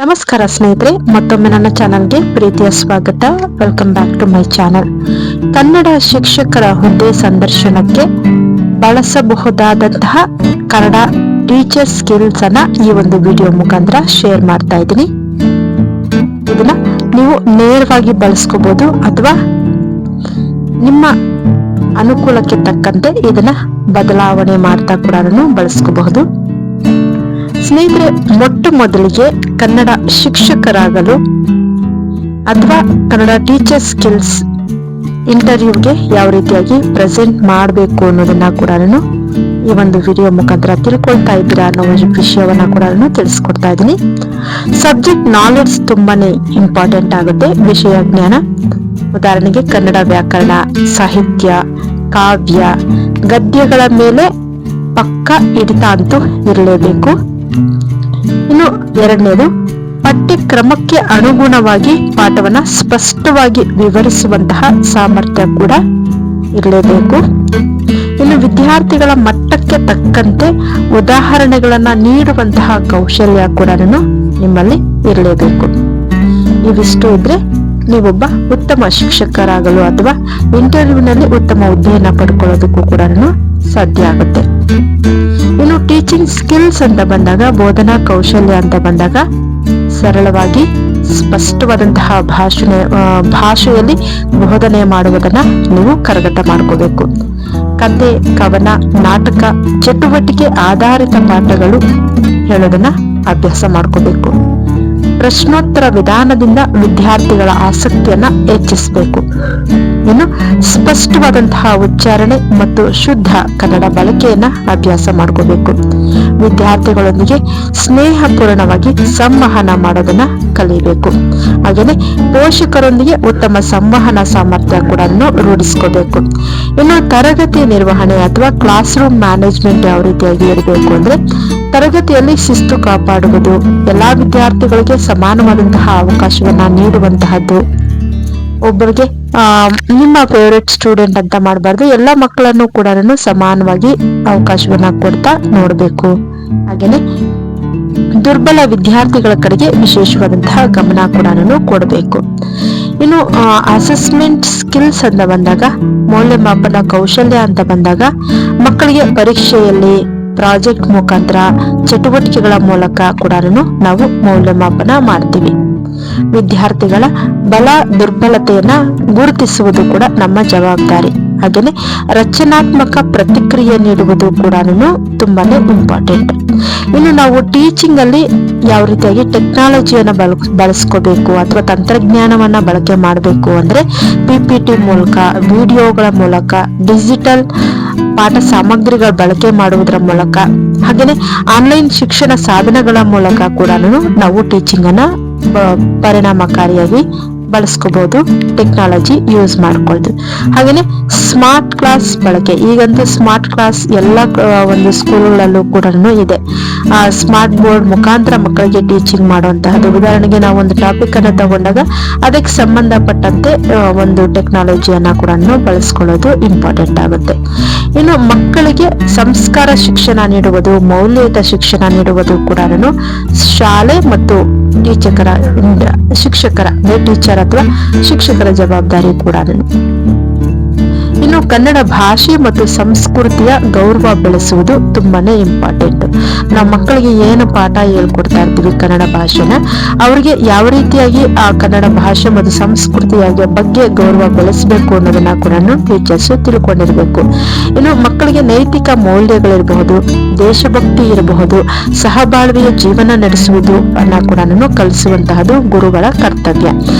ನಮಸ್ಕಾರ ಸ್ನೇಹಿತರೆ, ಮತ್ತೊಮ್ಮೆ ನನ್ನ ಚಾನಲ್ಗೆ ಪ್ರೀತಿಯ ಸ್ವಾಗತ. Welcome back to my channel. Kannada ಶಿಕ್ಷಕರ ಹುದ್ದೆ ಸಂದರ್ಶನಕ್ಕೆ ಬಳಸಬಹುದಾದಂತಹ ಕನ್ನಡ ಟೀಚರ್ ಸ್ಕಿಲ್ಸ್ ಅನ್ನ ಈ ಒಂದು ವಿಡಿಯೋ ಮುಖಾಂತರ ಶೇರ್ ಮಾಡ್ತಾ ಇದ್ದೀನಿ. ಇದನ್ನ ನೀವು ನೇರವಾಗಿ ಬಳಸ್ಕೋಬಹುದು ಅಥವಾ ನಿಮ್ಮ ಅನುಕೂಲಕ್ಕೆ ತಕ್ಕಂತೆ ಇದನ್ನ ಬದಲಾವಣೆ ಮಾಡ್ತಾ ಕೂಡ ಬಳಸ್ಕೋಬಹುದು. ಸ್ನೇಹಿತರೆ, ಮೊಟ್ಟ ಮೊದಲಿಗೆ ಕನ್ನಡ ಶಿಕ್ಷಕರಾಗಲು ಅಥವಾ ಕನ್ನಡ ಟೀಚರ್ ಸ್ಕಿಲ್ಸ್ ಇಂಟರ್ವ್ಯೂಗೆ ಯಾವ ರೀತಿಯಾಗಿ ಪ್ರೆಸೆಂಟ್ ಮಾಡಬೇಕು ಅನ್ನೋದನ್ನ ಕೂಡ ಈ ಒಂದು ವಿಡಿಯೋ ಮುಖಾಂತರ ತಿಳ್ಕೊಳ್ತಾ ಇದ್ದೀರಾ ಅನ್ನೋ ಒಂದು ವಿಷಯವನ್ನ ಕೂಡ ತಿಳಿಸ್ಕೊಡ್ತಾ ಇದ್ದೀನಿ. ಸಬ್ಜೆಕ್ಟ್ ನಾಲೆಡ್ಜ್ ತುಂಬಾನೇ ಇಂಪಾರ್ಟೆಂಟ್ ಆಗುತ್ತೆ. ವಿಷಯ ಜ್ಞಾನ, ಉದಾಹರಣೆಗೆ ಕನ್ನಡ ವ್ಯಾಕರಣ, ಸಾಹಿತ್ಯ, ಕಾವ್ಯ, ಗದ್ಯಗಳ ಮೇಲೆ ಪಕ್ಕ ಹಿಡಿತ ಅಂತೂ ಇರಲೇಬೇಕು. ಇನ್ನು ಎರಡನೇದು, ಪಠ್ಯಕ್ರಮಕ್ಕೆ ಅನುಗುಣವಾಗಿ ಪಾಠವನ್ನ ಸ್ಪಷ್ಟವಾಗಿ ವಿವರಿಸುವಂತಹ ಸಾಮರ್ಥ್ಯ ಕೂಡ ಇರಲೇಬೇಕು. ಇನ್ನು ವಿದ್ಯಾರ್ಥಿಗಳ ಮಟ್ಟಕ್ಕೆ ತಕ್ಕಂತೆ ಉದಾಹರಣೆಗಳನ್ನ ನೀಡುವಂತಹ ಕೌಶಲ್ಯ ಕೂಡ ನಿಮ್ಮಲ್ಲಿ ಇರಲೇಬೇಕು. ಇವಿಷ್ಟು ಇದ್ರೆ ನೀವೊಬ್ಬ ಉತ್ತಮ ಶಿಕ್ಷಕರಾಗಲು ಅಥವಾ ಇಂಟರ್ವ್ಯೂನಲ್ಲಿ ಉತ್ತಮ ಹುದ್ದೆಯನ್ನ ಪಡ್ಕೊಳ್ಳೋದಕ್ಕೂ ಕೂಡ ಸಾಧ್ಯ ಆಗುತ್ತೆ. ಇನ್ನು ಟೀಚಿಂಗ್ ಸ್ಕಿಲ್ಸ್ ಅಂತ ಬಂದಾಗ, ಬೋಧನಾ ಕೌಶಲ್ಯ ಅಂತ ಬಂದಾಗ, ಸರಳವಾಗಿ ಸ್ಪಷ್ಟವಾದಂತಹ ಭಾಷೆಯಲ್ಲಿ ಬೋಧನೆ ಮಾಡುವುದನ್ನ ನೀವು ಕರಗತ ಮಾಡ್ಕೋಬೇಕು. ಕತೆ, ಕವನ, ನಾಟಕ, ಚಟುವಟಿಕೆ ಆಧಾರಿತ ಪಾಠಗಳು ಹೇಳೋದನ್ನ ಅಭ್ಯಾಸ ಮಾಡ್ಕೋಬೇಕು. ಪ್ರಶ್ನೋತ್ತರ ವಿಧಾನದಿಂದ ವಿದ್ಯಾರ್ಥಿಗಳ ಆಸಕ್ತಿಯನ್ನ ಹೆಚ್ಚಿಸಬೇಕು. ಇನ್ನು ಸ್ಪಷ್ಟವಾದಂತಹ ಉಚ್ಚಾರಣೆ ಮತ್ತು ಶುದ್ಧ ಕನ್ನಡ ಬಳಕೆಯನ್ನ ಅಭ್ಯಾಸ ಮಾಡ್ಕೋಬೇಕು. ವಿದ್ಯಾರ್ಥಿಗಳೊಂದಿಗೆ ಸ್ನೇಹಪೂರ್ಣವಾಗಿ ಸಂವಹನ ಮಾಡೋದನ್ನ ಕಲಿಯಬೇಕು. ಹಾಗೇನೆ ಪೋಷಕರೊಂದಿಗೆ ಉತ್ತಮ ಸಂವಹನ ಸಾಮರ್ಥ್ಯ ಕೂಡ ರೂಢಿಸ್ಕೋಬೇಕು. ಇನ್ನು ತರಗತಿ ನಿರ್ವಹಣೆ ಅಥವಾ ಕ್ಲಾಸ್ ರೂಮ್ ಮ್ಯಾನೇಜ್ಮೆಂಟ್ ಯಾವ ರೀತಿಯಾಗಿ ಇರಬೇಕು ಅಂದ್ರೆ, ತರಗತಿಯಲ್ಲಿ ಶಿಸ್ತು ಕಾಪಾಡುವುದು, ಎಲ್ಲಾ ವಿದ್ಯಾರ್ಥಿಗಳಿಗೆ ಸಮಾನವಾದಂತಹ ಅವಕಾಶವನ್ನ ನೀಡುವಂತಹದ್ದು. ಒಬ್ಬರಿಗೆ ನಿಮ್ಮ ಫೇವರೆಟ್ ಸ್ಟೂಡೆಂಟ್ ಅಂತ ಮಾಡಬಾರ್ದು, ಎಲ್ಲ ಮಕ್ಕಳನ್ನು ಕೂಡ ಸಮಾನವಾಗಿ ಅವಕಾಶವನ್ನ ಕೊಡ್ತಾ ನೋಡ್ಬೇಕು. ಹಾಗೇನೆ ದುರ್ಬಲ ವಿದ್ಯಾರ್ಥಿಗಳ ಕಡೆಗೆ ವಿಶೇಷವಾದಂತಹ ಗಮನ ಕೂಡ ಕೊಡಬೇಕು. ಇನ್ನು ಅಸೆಸ್ಮೆಂಟ್ ಸ್ಕಿಲ್ಸ್ ಅಂತ ಬಂದಾಗ, ಮೌಲ್ಯಮಾಪನ ಕೌಶಲ್ಯ ಅಂತ ಬಂದಾಗ, ಮಕ್ಕಳಿಗೆ ಪರೀಕ್ಷೆಯಲ್ಲಿ ಪ್ರಾಜೆಕ್ಟ್ ಮುಖಾಂತರ ಚಟುವಟಿಕೆಗಳ ಮೂಲಕ ಕೂಡ ನಾವು ಮೌಲ್ಯಮಾಪನ ಮಾಡ್ತೀವಿ. ವಿದ್ಯಾರ್ಥಿಗಳ ಬಲ ದುರ್ಬಲತೆಯನ್ನ ಗುರುತಿಸುವುದು ಕೂಡ ನಮ್ಮ ಜವಾಬ್ದಾರಿ. ಹಾಗೇನೆ ರಚನಾತ್ಮಕ ಪ್ರತಿಕ್ರಿಯೆ ನೀಡುವುದು ಕೂಡ ತುಂಬಾನೇ ಇಂಪಾರ್ಟೆಂಟ್. ಇನ್ನು ನಾವು ಟೀಚಿಂಗ್ ಅಲ್ಲಿ ಯಾವ ರೀತಿಯಾಗಿ ಟೆಕ್ನಾಲಜಿಯನ್ನ ಬಳಸ್ಕೋಬೇಕು ಅಥವಾ ತಂತ್ರಜ್ಞಾನವನ್ನ ಬಳಕೆ ಮಾಡಬೇಕು ಅಂದ್ರೆ, PPT ಮೂಲಕ, ವಿಡಿಯೋಗಳ ಮೂಲಕ, ಡಿಜಿಟಲ್ ಪಾಠ ಸಾಮಗ್ರಿಗಳ ಬಳಕೆ ಮಾಡುವುದರ ಮೂಲಕ, ಹಾಗೇನೆ ಆನ್ಲೈನ್ ಶಿಕ್ಷಣ ಸಾಧನಗಳ ಮೂಲಕ ಕೂಡ ನಾವು ಟೀಚಿಂಗ್ ಅನ್ನ ಪರಿಣಾಮಕಾರಿಯಾಗಿ ಬಳಸ್ಕೋಬಹುದು. ಟೆಕ್ನಾಲಜಿ ಯೂಸ್ ಮಾಡ್ಕೊಳ್ಳೋದು. ಹಾಗೇನೆ ಸ್ಮಾರ್ಟ್ ಕ್ಲಾಸ್ ಬಳಕೆ, ಈಗಂತೂ ಸ್ಮಾರ್ಟ್ ಕ್ಲಾಸ್ ಎಲ್ಲ ಒಂದು ಸ್ಕೂಲ್ಗಳಲ್ಲೂ ಕೂಡ ಇದೆ. ಸ್ಮಾರ್ಟ್ ಬೋರ್ಡ್ ಮುಖಾಂತರ ಮಕ್ಕಳಿಗೆ ಟೀಚಿಂಗ್ ಮಾಡುವಂತಹದ್ದು. ಉದಾಹರಣೆಗೆ ನಾವು ಒಂದು ಟಾಪಿಕ್ ಅನ್ನ ತಗೊಂಡಾಗ ಅದಕ್ಕೆ ಸಂಬಂಧಪಟ್ಟಂತೆ ಒಂದು ಟೆಕ್ನಾಲಜಿಯನ್ನ ಕೂಡ ಬಳಸ್ಕೊಳ್ಳೋದು ಇಂಪಾರ್ಟೆಂಟ್ ಆಗುತ್ತೆ. ಇನ್ನು ಮಕ್ಕಳಿಗೆ ಸಂಸ್ಕಾರ ಶಿಕ್ಷಣ ನೀಡುವುದು, ಮೌಲ್ಯಯುತ ಶಿಕ್ಷಣ ನೀಡುವುದು ಕೂಡ ಶಾಲೆ ಮತ್ತು ಶಿಕ್ಷಕರ ಟೀಚರ್ ಅಥವಾ ಶಿಕ್ಷಕರ ಜವಾಬ್ದಾರಿ ಕೂಡ. ಇನ್ನು ಕನ್ನಡ ಭಾಷೆ ಮತ್ತು ಸಂಸ್ಕೃತಿಯ ಗೌರವ ಬೆಳೆಸುವುದು ತುಂಬಾನೇ ಇಂಪಾರ್ಟೆಂಟ್. ನಾವು ಮಕ್ಕಳಿಗೆ ಏನು ಪಾಠ ಹೇಳ್ಕೊಡ್ತಾ ಇರ್ತೀವಿ ಕನ್ನಡ ಭಾಷೆನ, ಅವರಿಗೆ ಯಾವ ರೀತಿಯಾಗಿ ಆ ಕನ್ನಡ ಭಾಷೆ ಮತ್ತು ಸಂಸ್ಕೃತಿಯ ಬಗ್ಗೆ ಗೌರವ ಬೆಳೆಸಬೇಕು ಅನ್ನೋದನ್ನ ಕೂಡ ಟೀಚರ್ಸ್ ತಿಳ್ಕೊಂಡಿರ್ಬೇಕು. ಇನ್ನು ಮಕ್ಕಳಿಗೆ ನೈತಿಕ ಮೌಲ್ಯಗಳಿರಬಹುದು, ದೇಶಭಕ್ತಿ ಇರಬಹುದು, ಸಹಬಾಳ್ವೆಯ ಜೀವನ ನಡೆಸುವುದು ಅನ್ನ ಕೂಡ ಕಲಿಸುವಂತಹದ್ದು ಗುರುಗಳ ಕರ್ತವ್ಯ.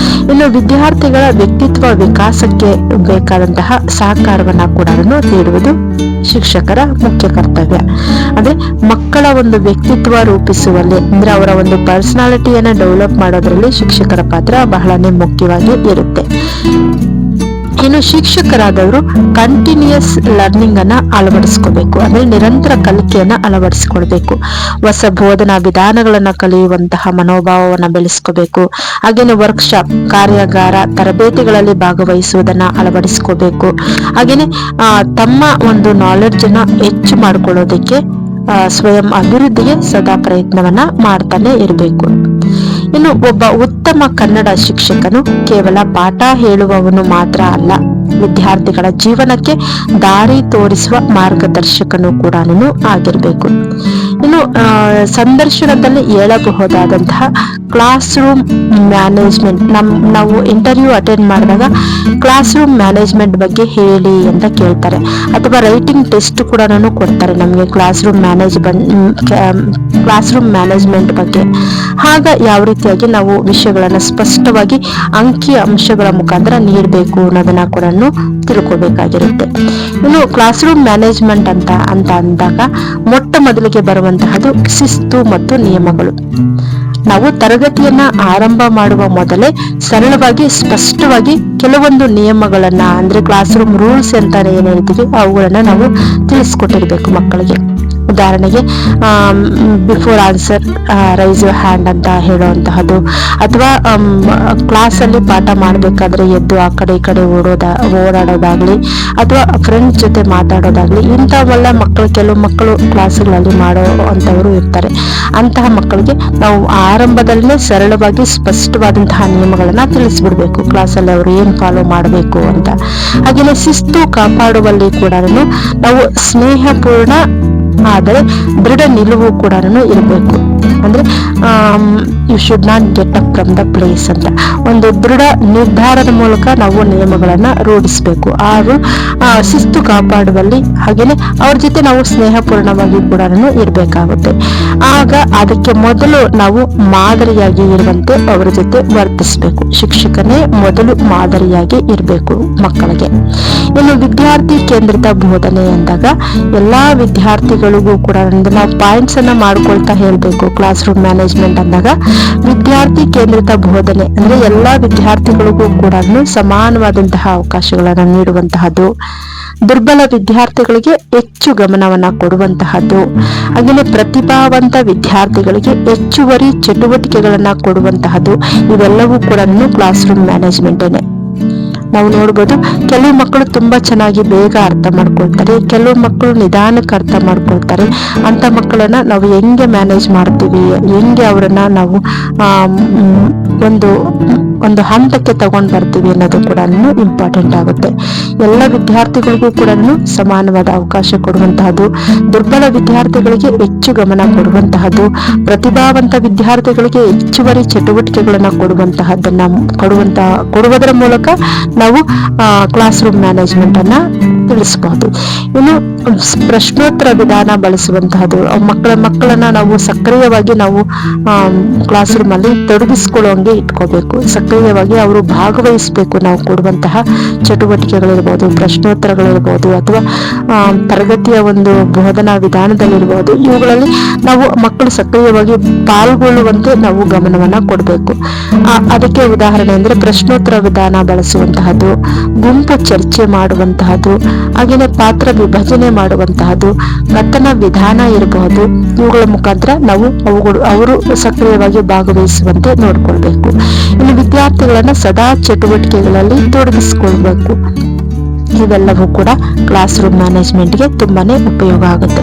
ಇನ್ನು ವಿದ್ಯಾರ್ಥಿಗಳ ವ್ಯಕ್ತಿತ್ವ ವಿಕಾಸಕ್ಕೆ ಬೇಕಾದಂತಹ ಸಹಕಾರವನ್ನ ಕೂಡ ನೀಡುವುದು ಶಿಕ್ಷಕರ ಮುಖ್ಯ ಕರ್ತವ್ಯ. ಅಂದ್ರೆ ಮಕ್ಕಳ ಒಂದು ವ್ಯಕ್ತಿತ್ವ ರೂಪಿಸುವಲ್ಲಿ, ಅಂದ್ರೆ ಅವರ ಒಂದು ಪರ್ಸನಾಲಿಟಿಯನ್ನ ಡೆವಲಪ್ ಮಾಡೋದ್ರಲ್ಲಿ ಶಿಕ್ಷಕರ ಪಾತ್ರ ಬಹಳನೇ ಮುಖ್ಯವಾಗಿ ಇರುತ್ತೆ. ಇನ್ನು ಶಿಕ್ಷಕರಾದವರು ಕಂಟಿನ್ಯೂಯಸ್ ಲರ್ನಿಂಗ್ ಅನ್ನ ಅಳವಡಿಸ್ಕೋಬೇಕು. ಅಂದ್ರೆ ನಿರಂತರ ಕಲಿಕೆಯನ್ನ ಅಳವಡಿಸಿಕೊಳ್ಬೇಕು. ಹೊಸ ಬೋಧನಾ ವಿಧಾನಗಳನ್ನ ಕಲಿಯುವಂತಹ ಮನೋಭಾವವನ್ನ ಬೆಳೆಸ್ಕೋಬೇಕು. ಹಾಗೇನೆ ವರ್ಕ್ಶಾಪ್, ಕಾರ್ಯಾಗಾರ, ತರಬೇತಿಗಳಲ್ಲಿ ಭಾಗವಹಿಸುವುದನ್ನ ಅಳವಡಿಸ್ಕೋಬೇಕು. ಹಾಗೇನೆ ತಮ್ಮ ಒಂದು ನಾಲೆಡ್ಜ್ ಅನ್ನ ಹೆಚ್ಚು ಮಾಡ್ಕೊಳ್ಳೋದಕ್ಕೆ ಸ್ವಯಂ ಅಭಿವೃದ್ಧಿಗೆ ಸದಾ ಪ್ರಯತ್ನವನ್ನ ಮಾಡ್ತಾನೆ ಇರಬೇಕು. ಇನ್ನು ಒಬ್ಬ ಉತ್ತಮ ಕನ್ನಡ ಶಿಕ್ಷಕನು ಕೇವಲ ಪಾಠ ಹೇಳುವವನು ಮಾತ್ರ ಅಲ್ಲ, ವಿದ್ಯಾರ್ಥಿಗಳ ಜೀವನಕ್ಕೆ ದಾರಿ ತೋರಿಸುವ ಮಾರ್ಗದರ್ಶಕನು ಕೂಡ ಆಗಿರ್ಬೇಕು. ಇನ್ನು ಸಂದರ್ಶನದಲ್ಲಿ ಹೇಳಬಹುದಾದಂತಹ ಕ್ಲಾಸ್ ರೂಮ್ ಮ್ಯಾನೇಜ್ಮೆಂಟ್, ನಾವು ಇಂಟರ್ವ್ಯೂ ಅಟೆಂಡ್ ಮಾಡಿದಾಗ ಕ್ಲಾಸ್ ರೂಮ್ ಮ್ಯಾನೇಜ್ಮೆಂಟ್ ಬಗ್ಗೆ ಹೇಳಿ ಅಂತ ಕೇಳ್ತಾರೆ, ಅಥವಾ ರೈಟಿಂಗ್ ಟೆಸ್ಟ್ ಕೂಡ ಕೊಡ್ತಾರೆ ನಮಗೆ ಕ್ಲಾಸ್ ರೂಮ್ ಮ್ಯಾನೇಜ್ಮೆಂಟ್ ಬಗ್ಗೆ. ಆಗ ಯಾವ ರೀತಿಯಾಗಿ ನಾವು ವಿಷಯಗಳನ್ನ ಸ್ಪಷ್ಟವಾಗಿ ಅಂಕಿ ಅಂಶಗಳ ಮುಖಾಂತರ ನೀಡಬೇಕು ಅನ್ನೋದನ್ನ ಕೂಡ ತಿಳ್ಕೋಬೇಕಾಗಿರುತ್ತೆ. ಇನ್ನು ಕ್ಲಾಸ್ ರೂಮ್ ಮ್ಯಾನೇಜ್ಮೆಂಟ್ ಅಂತ ಅಂದಾಗ ಮೊಟ್ಟ ಮೊದಲಿಗೆ ಬರುವಂತಹದ್ದು ಶಿಸ್ತು ಮತ್ತು ನಿಯಮಗಳು. ನಾವು ತರಗತಿಯನ್ನ ಆರಂಭ ಮಾಡುವ ಮೊದಲೇ ಸರಳವಾಗಿ ಸ್ಪಷ್ಟವಾಗಿ ಕೆಲವೊಂದು ನಿಯಮಗಳನ್ನ, ಅಂದ್ರೆ ಕ್ಲಾಸ್ ರೂಮ್ ರೂಲ್ಸ್ ಅಂತ ಏನ್ ಹೇಳ್ತೀವಿ ಅವುಗಳನ್ನ ನಾವು ತಿಳಿಸ್ಕೊಟ್ಟಿರ್ಬೇಕು ಮಕ್ಕಳಿಗೆ. ಉದಾಹರಣೆಗೆ before answer raise your hand ಅಂತ ಹೇಳುವಂತಹದ್ದು, ಅಥವಾ ಕ್ಲಾಸ್ ಅಲ್ಲಿ ಪಾಠ ಮಾಡ್ಬೇಕಾದ್ರೆ ಎದ್ದು ಆ ಕಡೆ ಈ ಕಡೆ ಓಡಾಡೋದಾಗ್ಲಿ, ಅಥವಾ ಫ್ರೆಂಡ್ಸ್ ಜೊತೆ ಮಾತಾಡೋದಾಗ್ಲಿ, ಇಂಥವೆಲ್ಲ ಕೆಲವು ಮಕ್ಕಳು ಕ್ಲಾಸ್ಗಳಲ್ಲಿ ಮಾಡೋ ಅಂತವರು ಇರ್ತಾರೆ. ಅಂತಹ ಮಕ್ಕಳಿಗೆ ನಾವು ಆರಂಭದಲ್ಲೇ ಸರಳವಾಗಿ ಸ್ಪಷ್ಟವಾದಂತಹ ನಿಯಮಗಳನ್ನ ತಿಳಿಸ್ಬಿಡ್ಬೇಕು, ಕ್ಲಾಸಲ್ಲಿ ಅವರು ಏನ್ ಫಾಲೋ ಮಾಡಬೇಕು ಅಂತ. ಹಾಗೆಯೇ ಶಿಸ್ತು ಕಾಪಾಡುವಲ್ಲಿ ಕೂಡ ನಾವು ಸ್ನೇಹಪೂರ್ಣ ಆದರೆ ದೃಢ ನಿಲುವು ಕೂಡ ಇರಬೇಕು. ಅಂದ್ರೆ you should not get up from the place ಅಂತ ಒಂದು ದೃಢ ನಿರ್ಧಾರದ ಮೂಲಕ ನಾವು ನಿಯಮಗಳನ್ನ ರೂಢಿಸಬೇಕು. ಹಾಗೂ ಶಿಸ್ತು ಕಾಪಾಡುವಲ್ಲಿ ಹಾಗೇನೆ ಅವ್ರ ಜೊತೆ ನಾವು ಸ್ನೇಹಪೂರ್ಣವಾಗಿ ಕೂಡ ಇರ್ಬೇಕಾಗುತ್ತೆ. ಆಗ ಅದಕ್ಕೆ ಮೊದಲು ನಾವು ಮಾದರಿಯಾಗಿ ಇರುವಂತೆ ಅವರ ಜೊತೆ ವರ್ತಿಸ್ಬೇಕು. ಶಿಕ್ಷಕನೇ ಮೊದಲು ಮಾದರಿಯಾಗಿ ಇರಬೇಕು ಮಕ್ಕಳಿಗೆ. ಇನ್ನು ವಿದ್ಯಾರ್ಥಿ ಕೇಂದ್ರಿತ ಬೋಧನೆ ಅಂದಾಗ ಎಲ್ಲಾ ವಿದ್ಯಾರ್ಥಿಗಳಿಗೂ ಕೂಡ ನಾವು ಪಾಯಿಂಟ್ಸ್ ಅನ್ನ ಮಾಡ್ಕೊಳ್ತಾ ಹೇಳ್ಬೇಕು. ಕ್ಲಾಸ್ ರೂಮ್ ಮ್ಯಾನೇಜ್ಮೆಂಟ್ ಅಂದಾಗ ವಿದ್ಯಾರ್ಥಿ ಕೇಂದ್ರಿತ ಬೋಧನೆ ಅಂದ್ರೆ ಎಲ್ಲಾ ವಿದ್ಯಾರ್ಥಿಗಳಿಗೂ ಕೂಡ ಸಮಾನವಾದಂತಹ ಅವಕಾಶಗಳನ್ನು ನೀಡುವಂತಹದ್ದು, ದುರ್ಬಲ ವಿದ್ಯಾರ್ಥಿಗಳಿಗೆ ಹೆಚ್ಚು ಗಮನವನ್ನ ಕೊಡುವಂತಹದ್ದು, ಹಾಗೆಯೇ ಪ್ರತಿಭಾವಂತ ವಿದ್ಯಾರ್ಥಿಗಳಿಗೆ ಹೆಚ್ಚುವರಿ ಚಟುವಟಿಕೆಗಳನ್ನ ಕೊಡುವಂತಹದ್ದು, ಇವೆಲ್ಲವೂ ಕೂಡ ಕ್ಲಾಸ್ ರೂಮ್ ಮ್ಯಾನೇಜ್ಮೆಂಟೇನೆ. ನಾವು ನೋಡ್ಬೋದು, ಕೆಲವು ಮಕ್ಕಳು ತುಂಬಾ ಚೆನ್ನಾಗಿ ಬೇಗ ಅರ್ಥ ಮಾಡ್ಕೊಳ್ತಾರೆ, ಕೆಲವು ಮಕ್ಕಳು ನಿಧಾನಕ್ಕೆ ಅರ್ಥ ಮಾಡ್ಕೊಳ್ತಾರೆ. ಅಂತ ಮಕ್ಕಳನ್ನ ನಾವು ಹೆಂಗೆ ಮ್ಯಾನೇಜ್ ಮಾಡ್ತೀವಿ, ಹೆಂಗೆ ಅವರನ್ನ ನಾವು ಒಂದು ಹಂತಕ್ಕೆ ತಗೊಂಡ್ ಬರ್ತೀವಿ ಅನ್ನೋದು ಕೂಡ ಇಂಪಾರ್ಟೆಂಟ್ ಆಗುತ್ತೆ. ಎಲ್ಲ ವಿದ್ಯಾರ್ಥಿಗಳಿಗೂ ಕೂಡ ಸಮಾನವಾದ ಅವಕಾಶ ಕೊಡುವಂತಹದ್ದು, ದುರ್ಬಲ ವಿದ್ಯಾರ್ಥಿಗಳಿಗೆ ಹೆಚ್ಚು ಗಮನ ಕೊಡುವಂತಹದ್ದು, ಪ್ರತಿಭಾವಂತ ವಿದ್ಯಾರ್ಥಿಗಳಿಗೆ ಹೆಚ್ಚುವರಿ ಚಟುವಟಿಕೆಗಳನ್ನ ಕೊಡುವುದರ ಮೂಲಕ ನಾವು ಕ್ಲಾಸ್ ರೂಮ್ ಮ್ಯಾನೇಜ್ಮೆಂಟ್ ಅನ್ನ ತಿಳಿಸಬಹುದು. ಇನ್ನು ಪ್ರಶ್ನೋತ್ತರ ವಿಧಾನ ಬಳಸುವಂತಹದ್ದು, ಮಕ್ಕಳನ್ನ ನಾವು ಸಕ್ರಿಯವಾಗಿ ನಾವು ಕ್ಲಾಸ್ ರೂಮ್ ಅಲ್ಲಿ ತೊಡಗಿಸ್ಕೊಳ್ಳೋಂಗೆ ಇಟ್ಕೋಬೇಕು. ಸಕ್ರಿಯವಾಗಿ ಅವರು ಭಾಗವಹಿಸ್ಬೇಕು. ನಾವು ಕೊಡುವಂತಹ ಚಟುವಟಿಕೆಗಳಿರ್ಬೋದು, ಪ್ರಶ್ನೋತ್ತರಗಳಿರ್ಬೋದು, ಅಥವಾ ತರಗತಿಯ ಒಂದು ಬೋಧನಾ ವಿಧಾನದಲ್ಲಿರ್ಬೋದು, ಇವುಗಳಲ್ಲಿ ನಾವು ಮಕ್ಕಳು ಸಕ್ರಿಯವಾಗಿ ಪಾಲ್ಗೊಳ್ಳುವಂತೆ ನಾವು ಗಮನವನ್ನ ಕೊಡಬೇಕು. ಅದಕ್ಕೆ ಉದಾಹರಣೆ ಅಂದ್ರೆ ಪ್ರಶ್ನೋತ್ತರ ವಿಧಾನ ಬಳಸುವಂತಹದ್ದು, ಗುಂಪು ಚರ್ಚೆ ಮಾಡುವಂತಹದ್ದು, ಹಾಗೆಯೇ ಪಾತ್ರ ವಿಭಜನೆ ಮಾಡುವಂತಹದ್ದು, ಕಥನ ವಿಧಾನ ಇರಬಹುದು. ಇವುಗಳ ಮುಖಾಂತರ ನಾವು ಅವರು ಸಕ್ರಿಯವಾಗಿ ಭಾಗವಹಿಸುವಂತೆ ನೋಡ್ಕೊಳ್ಬೇಕು. ಇನ್ನು ವಿದ್ಯಾರ್ಥಿಗಳನ್ನ ಸದಾ ಚಟುವಟಿಕೆಗಳಲ್ಲಿ ತೊಡಗಿಸಿಕೊಳ್ಬೇಕು. ಇವೆಲ್ಲವೂ ಕೂಡ ಕ್ಲಾಸ್ ರೂಮ್ ಮ್ಯಾನೇಜ್ಮೆಂಟ್ಗೆ ತುಂಬಾನೇ ಉಪಯೋಗ ಆಗುತ್ತೆ.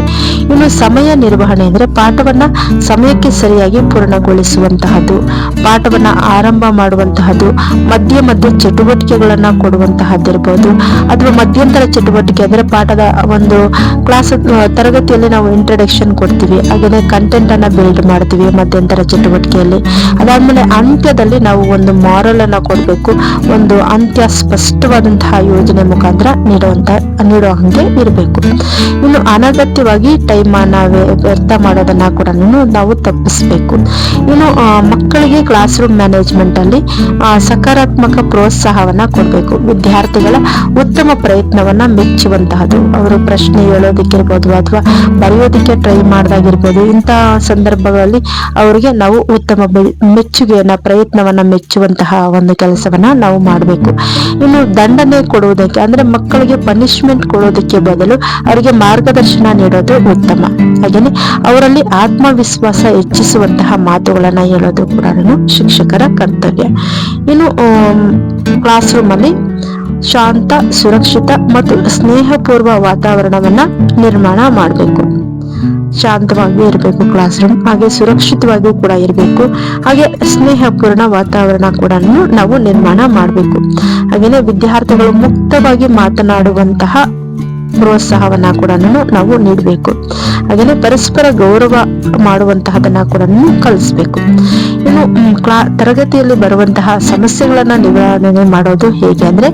ಇನ್ನು ಸಮಯ ನಿರ್ವಹಣೆ ಅಂದ್ರೆ ಪಾಠವನ್ನ ಸಮಯಕ್ಕೆ ಸರಿಯಾಗಿ ಪೂರ್ಣಗೊಳಿಸುವಂತಹದ್ದು, ಪಾಠವನ್ನ ಆರಂಭ ಮಾಡುವಂತಹದ್ದು, ಮಧ್ಯ ಚಟುವಟಿಕೆಗಳನ್ನ ಕೊಡುವಂತಹದ್ದಿರ್ಬೋದು, ಅಥವಾ ಮಧ್ಯಂತರ ಚಟುವಟಿಕೆ ಅಂದ್ರೆ ಪಾಠದ ಒಂದು ತರಗತಿಯಲ್ಲಿ ನಾವು ಇಂಟ್ರಡಕ್ಷನ್ ಕೊಡ್ತೀವಿ, ಹಾಗೆಯೇ ಕಂಟೆಂಟ್ ಅನ್ನ ಬಿಲ್ಡ್ ಮಾಡ್ತೀವಿ ಮಧ್ಯಂತರ ಚಟುವಟಿಕೆಯಲ್ಲಿ. ಅದಾದ್ಮೇಲೆ ಅಂತ್ಯದಲ್ಲಿ ನಾವು ಒಂದು ಮಾರಲ್ ಅನ್ನ ಕೊಡ್ಬೇಕು. ಒಂದು ಅಂತ್ಯ ಸ್ಪಷ್ಟವಾದಂತಹ ಯೋಜನೆ ಮುಖಾಂತರ ನೀಡೋ ಹಂಗೆ ಇರಬೇಕು. ಇನ್ನು ಅನಗತ್ಯವಾಗಿ ಟೈಮ್ ಅನ್ನ ವ್ಯರ್ಥ ಮಾಡೋದನ್ನ ಕೂಡ ನಾವು ತಪ್ಪಿಸ್ಬೇಕು. ಇನ್ನು ಮಕ್ಕಳಿಗೆ ಕ್ಲಾಸ್ ರೂಮ್ ಮ್ಯಾನೇಜ್ಮೆಂಟ್ ಅಲ್ಲಿ ಸಕಾರಾತ್ಮಕ ಪ್ರೋತ್ಸಾಹವನ್ನ ಕೊಡ್ಬೇಕು. ವಿದ್ಯಾರ್ಥಿಗಳ ಉತ್ತಮ ಪ್ರಯತ್ನವನ್ನ ಮೆಚ್ಚುವಂತಹದ್ದು, ಅವರು ಪ್ರಶ್ನೆ ಹೇಳೋದಿಕ್ಕಿರ್ಬೋದು ಅಥವಾ ಬರೆಯೋದಿಕ್ಕೆ ಟ್ರೈ ಮಾಡ್ದಾಗಿರ್ಬೋದು, ಇಂತಹ ಸಂದರ್ಭಗಳಲ್ಲಿ ಅವರಿಗೆ ನಾವು ಉತ್ತಮ ಪ್ರಯತ್ನವನ್ನ ಮೆಚ್ಚುವಂತಹ ಒಂದು ಕೆಲಸವನ್ನ ನಾವು ಮಾಡಬೇಕು. ಇನ್ನು ದಂಡನೆ ಕೊಡುವುದಕ್ಕೆ ಅಂದ್ರೆ ಮಕ್ಕಳಿಗೆ ಪನಿಷ್ಮೆಂಟ್ ಕೊಡೋದಕ್ಕೆ ಬದಲು ಅವರಿಗೆ ಮಾರ್ಗದರ್ಶನ ನೀಡೋದು ಉತ್ತಮ. ಹಾಗೇನೆ ಅವರಲ್ಲಿ ಆತ್ಮವಿಶ್ವಾಸ ಹೆಚ್ಚಿಸುವಂತಹ ಮಾತುಗಳನ್ನ ಹೇಳೋದು ಕೂಡ ಶಿಕ್ಷಕರ ಕರ್ತವ್ಯ. ಇನ್ನು ಕ್ಲಾಸ್ ರೂಮ್ ಅಲ್ಲಿ ಶಾಂತ, ಸುರಕ್ಷಿತ ಮತ್ತು ಸ್ನೇಹಪೂರ್ವ ವಾತಾವರಣವನ್ನ ನಿರ್ಮಾಣ ಮಾಡಬೇಕು. ಶಾಂತವಾಗಿ ಇರಬೇಕು ಕ್ಲಾಸ್ ರೂಮ್, ಹಾಗೆ ಸುರಕ್ಷಿತವಾಗಿಯೂ ಕೂಡ ಇರಬೇಕು, ಹಾಗೆ ಸ್ನೇಹಪೂರ್ಣ ವಾತಾವರಣ ಕೂಡ ನಾವು ನಿರ್ಮಾಣ ಮಾಡಬೇಕು. ಹಾಗೇನೆ ವಿದ್ಯಾರ್ಥಿಗಳು ಮುಕ್ತವಾಗಿ ಮಾತನಾಡುವಂತಹ ಪ್ರೋತ್ಸಾಹವನ್ನ ಕೂಡ ನಾವು ನೀಡಬೇಕು. ಹಾಗೇನೆ ಪರಸ್ಪರ ಗೌರವ ಮಾಡುವಂತಹದನ್ನ ಕೂಡ ಕಲಿಸ್ಬೇಕು. ಇನ್ನು ತರಗತಿಯಲ್ಲಿ ಬರುವಂತಹ ಸಮಸ್ಯೆಗಳನ್ನ ನಿವಾರಣೆ ಮಾಡೋದು ಹೇಗೆ ಅಂದ್ರೆ,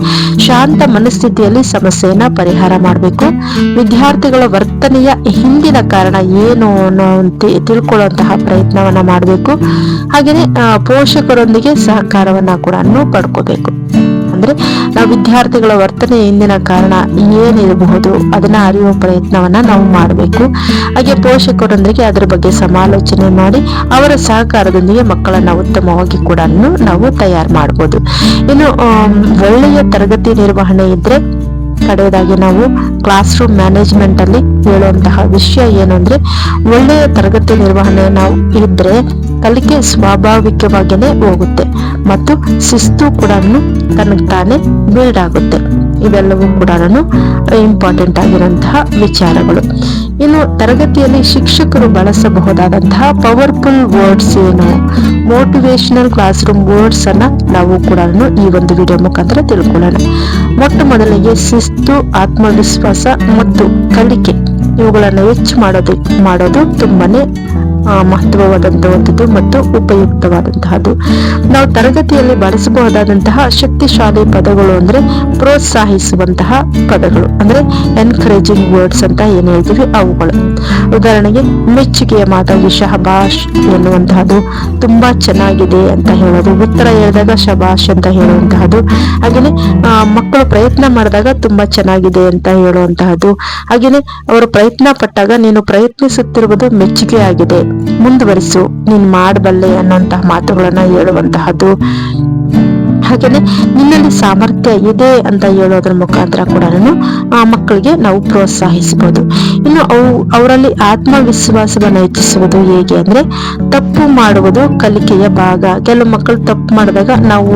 ಶಾಂತ ಮನಸ್ಥಿತಿಯಲ್ಲಿ ಸಮಸ್ಯೆಯನ್ನ ಪರಿಹಾರ ಮಾಡಬೇಕು. ವಿದ್ಯಾರ್ಥಿಗಳ ವರ್ತನೆಯ ಹಿಂದಿನ ಕಾರಣ ಏನು ಅನ್ನೋ ತಿಳ್ಕೊಳ್ಳುವಂತಹ ಪ್ರಯತ್ನವನ್ನ ಮಾಡಬೇಕು. ಹಾಗೇನೆ ಪೋಷಕರೊಂದಿಗೆ ಸಹಕಾರವನ್ನ ಕೂಡ ಪಡ್ಕೋಬೇಕು. ಅಂದ್ರೆ ನಾವು ವಿದ್ಯಾರ್ಥಿಗಳ ವರ್ತನೆ ಹಿಂದಿನ ಕಾರಣ ಏನಿರಬಹುದು ಅದನ್ನ ಅರಿಯುವ ಪ್ರಯತ್ನವನ್ನ ನಾವು ಮಾಡಬೇಕು. ಹಾಗೆ ಪೋಷಕರೊಂದಿಗೆ ಅದರ ಬಗ್ಗೆ ಸಮಾಲೋಚನೆ ಮಾಡಿ ಅವರ ಸಹಕಾರದೊಂದಿಗೆ ಮಕ್ಕಳನ್ನ ಉತ್ತಮವಾಗಿ ಕೂಡ ನಾವು ತಯಾರು ಮಾಡಬಹುದು. ಇನ್ನು ಒಳ್ಳೆಯ ತರಗತಿ ನಿರ್ವಹಣೆ ಇದ್ರೆ, ಕಡೆಯದಾಗಿ ನಾವು ಕ್ಲಾಸ್ ರೂಮ್ ಮ್ಯಾನೇಜ್ಮೆಂಟ್ ಅಲ್ಲಿ ಹೇಳುವಂತಹ ವಿಷಯ ಏನು ಅಂದ್ರೆ, ಒಳ್ಳೆಯ ತರಗತಿ ನಿರ್ವಹಣೆ ನಾವು ಇದ್ರೆ ಕಲಿಕೆ ಸ್ವಾಭಾವಿಕವಾಗಿಯೇ ಹೋಗುತ್ತೆ ಮತ್ತು ಶಿಸ್ತು ಕೂಡ ತನಗೆ ತಾನೇ ಬಿಲ್ಡ್ ಆಗುತ್ತೆ. ಇವೆಲ್ಲವೂ ಕೂಡ ಇಂಪಾರ್ಟೆಂಟ್ ಆಗಿರುವಂತಹ ವಿಚಾರಗಳು. ಇನ್ನು ತರಗತಿಯಲ್ಲಿ ಶಿಕ್ಷಕರು ಬಳಸಬಹುದಾದಂತಹ ಪವರ್ಫುಲ್ ವರ್ಡ್ಸ್ ಏನು, ಮೋಟಿವೇಶನಲ್ ಕ್ಲಾಸ್ ರೂಮ್ ವರ್ಡ್ಸ್ ಅನ್ನ ನಾವು ಕೂಡ ಈ ಒಂದು ವಿಡಿಯೋ ಮುಖಾಂತರ ತಿಳ್ಕೊಳ್ಳೋಣ. ಮೊಟ್ಟ ಮೊದಲಿಗೆ ಶಿಸ್ತು, ಆತ್ಮವಿಶ್ವಾಸ ಮತ್ತು ಕಲಿಕೆ ಇವುಗಳನ್ನ ಹೆಚ್ಚು ಮಾಡೋದು ತುಂಬಾನೇ ಮಹತ್ವವಾದಂತಹದ್ದು ಮತ್ತು ಉಪಯುಕ್ತವಾದಂತಹದ್ದು. ನಾವು ತರಗತಿಯಲ್ಲಿ ಬಳಸಬಹುದಾದಂತಹ ಶಕ್ತಿಶಾಲಿ ಪದಗಳು ಅಂದ್ರೆ ಪ್ರೋತ್ಸಾಹಿಸುವಂತಹ ಪದಗಳು, ಅಂದ್ರೆ ಎನ್ಕರೇಜಿಂಗ್ ವರ್ಡ್ಸ್ ಅಂತ ಏನ್ ಹೇಳ್ತೀವಿ ಅವುಗಳು. ಉದಾಹರಣೆಗೆ ಮೆಚ್ಚುಗೆಯ ಮಾತಾಗಿ ಶಹಬಾಷ್ ಎನ್ನುವಂತಹದ್ದು, ತುಂಬಾ ಚೆನ್ನಾಗಿದೆ ಅಂತ ಹೇಳೋದು, ಉತ್ತರ ಹೇಳಿದಾಗ ಶಬಾಷ್ ಅಂತ ಹೇಳುವಂತಹದ್ದು, ಹಾಗೇನೆ ಮಕ್ಕಳು ಪ್ರಯತ್ನ ಮಾಡಿದಾಗ ತುಂಬಾ ಚೆನ್ನಾಗಿದೆ ಅಂತ ಹೇಳುವಂತಹದ್ದು, ಹಾಗೇನೆ ಅವರು ಪ್ರಯತ್ನ ಪಟ್ಟಾಗ ನೀನು ಪ್ರಯತ್ನಿಸುತ್ತಿರುವುದು ಮೆಚ್ಚುಗೆ ಆಗಿದೆ, ಮುಂದುವರಿಸು, ನೀನ್ ಮಾಡಬಲ್ಲೆ ಅನ್ನುವಂತಹ ಮಾತುಗಳನ್ನ ಹೇಳುವಂತಹದ್ದು. ಹಾಗೇನೆ ನಿನ್ನಲ್ಲಿ ಸಾಮರ್ಥ್ಯ ಇದೆ ಅಂತ ಹೇಳೋದ್ರ ಮುಖಾಂತರ ಕೂಡ ಮಕ್ಕಳಿಗೆ ನಾವು ಪ್ರೋತ್ಸಾಹಿಸಬಹುದು. ಇನ್ನು ಅವರಲ್ಲಿ ಆತ್ಮವಿಶ್ವಾಸವನ್ನ ಹೆಚ್ಚಿಸುವುದು ಹೇಗೆ ಅಂದ್ರೆ, ತಪ್ಪು ಮಾಡುವುದು ಕಲಿಕೆಯ ಭಾಗ. ಕೆಲವು ಮಕ್ಕಳು ತಪ್ಪು ಮಾಡಿದಾಗ ನಾವು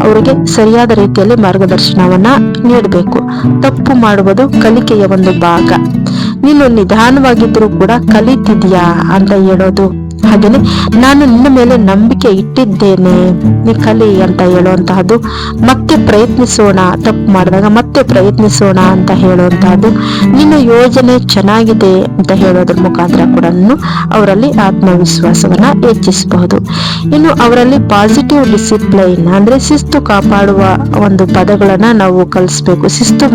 ಅವರಿಗೆ ಸರಿಯಾದ ರೀತಿಯಲ್ಲಿ ಮಾರ್ಗದರ್ಶನವನ್ನ ನೀಡಬೇಕು. ತಪ್ಪು ಮಾಡುವುದು ಕಲಿಕೆಯ ಒಂದು ಭಾಗ. ನೀನು ನಿಧಾನವಾಗಿದ್ರೂ ಕೂಡ ಕಲಿತಿದ್ಯಾ ಅಂತ ಹೇಳೋದು. ಹಾಗೇನೆ ನಾನು ನಿನ್ನ ಮೇಲೆ ನಂಬಿಕೆ ಇಟ್ಟಿದ್ದೇನೆ, ನೀ ಕಲಿ ಅಂತ ಹೇಳುವಂತಹದ್ದು. ಮತ್ತೆ ಪ್ರಯತ್ನಿಸೋಣ, ತಪ್ಪು ಮಾಡಿದಾಗ ಮತ್ತೆ ಪ್ರಯತ್ನಿಸೋಣ ಅಂತ ಹೇಳುವಂತಹದ್ದು. ನಿನ್ನ ಯೋಜನೆ ಚೆನ್ನಾಗಿದೆ ಅಂತ ಹೇಳೋದ್ರ ಮುಖಾಂತರ ಕೂಡ ಅವರಲ್ಲಿ ಆತ್ಮವಿಶ್ವಾಸವನ್ನ ಹೆಚ್ಚಿಸಬಹುದು. ಇನ್ನು ಅವರಲ್ಲಿ ಪಾಸಿಟಿವ್ ಡಿಸಿಪ್ಲೈನ್ ಅಂದ್ರೆ ಶಿಸ್ತು ಕಾಪಾಡುವ ಒಂದು ಪದಗಳನ್ನ ನಾವು ಕಲಿಸ್ಬೇಕು. ಶಿಸ್ತು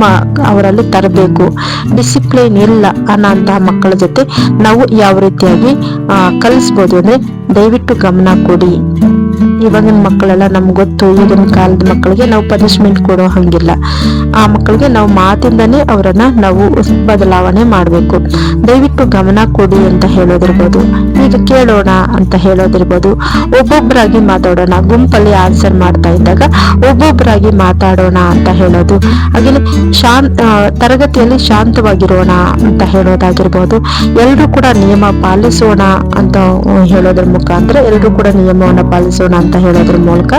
ಅವರಲ್ಲಿ ತರಬೇಕು. ಡಿಸಿಪ್ಲೈನ್ ಇಲ್ಲ ಅನ್ನೋಂತಹ ಮಕ್ಕಳ ಜೊತೆ ನಾವು ಯಾವ ರೀತಿಯಾಗಿ ಕಲಿಸ್ಬೋದು ಅಂದ್ರೆ, ದಯವಿಟ್ಟು ಗಮನ ಕೊಡಿ. ಇವಾಗಿನ ಮಕ್ಕಳೆಲ್ಲ ನಮ್ಗೆ ಗೊತ್ತು, ಈಗಿನ ಕಾಲದ ಮಕ್ಕಳಿಗೆ ನಾವು ಪನಿಷ್ಮೆಂಟ್ ಕೊಡೋ ಹಂಗಿಲ್ಲ. ಆ ಮಕ್ಕಳಿಗೆ ನಾವು ಮಾತಿಂದಾನೇ ಅವರನ್ನ ನಾವು ಬದಲಾವಣೆ ಮಾಡ್ಬೇಕು. ದಯವಿಟ್ಟು ಗಮನ ಕೊಡಿ ಅಂತ ಹೇಳೋದಿರ್ಬೋದು, ಈಗ ಕೇಳೋಣ ಅಂತ ಹೇಳೋದಿರ್ಬೋದು, ಒಬ್ಬೊಬ್ಬರಾಗಿ ಮಾತಾಡೋಣ. ಗುಂಪಲ್ಲಿ ಆನ್ಸರ್ ಮಾಡ್ತಾ ಇದ್ದಾಗ ಒಬ್ಬೊಬ್ಬರಾಗಿ ಮಾತಾಡೋಣ ಅಂತ ಹೇಳೋದು. ಹಾಗೇನೆ ತರಗತಿಯಲ್ಲಿ ಶಾಂತವಾಗಿರೋಣ ಅಂತ ಹೇಳೋದಾಗಿರ್ಬೋದು. ಎಲ್ರು ಕೂಡ ನಿಯಮ ಪಾಲಿಸೋಣ ಅಂತ ಹೇಳೋದ್ರ ಮುಖಾಂತರ, ಎಲ್ರು ಕೂಡ ನಿಯಮವನ್ನ ಪಾಲಿಸೋಣ ಅಂತ ಹೇಳೋದ್ರ ಮೂಲಕ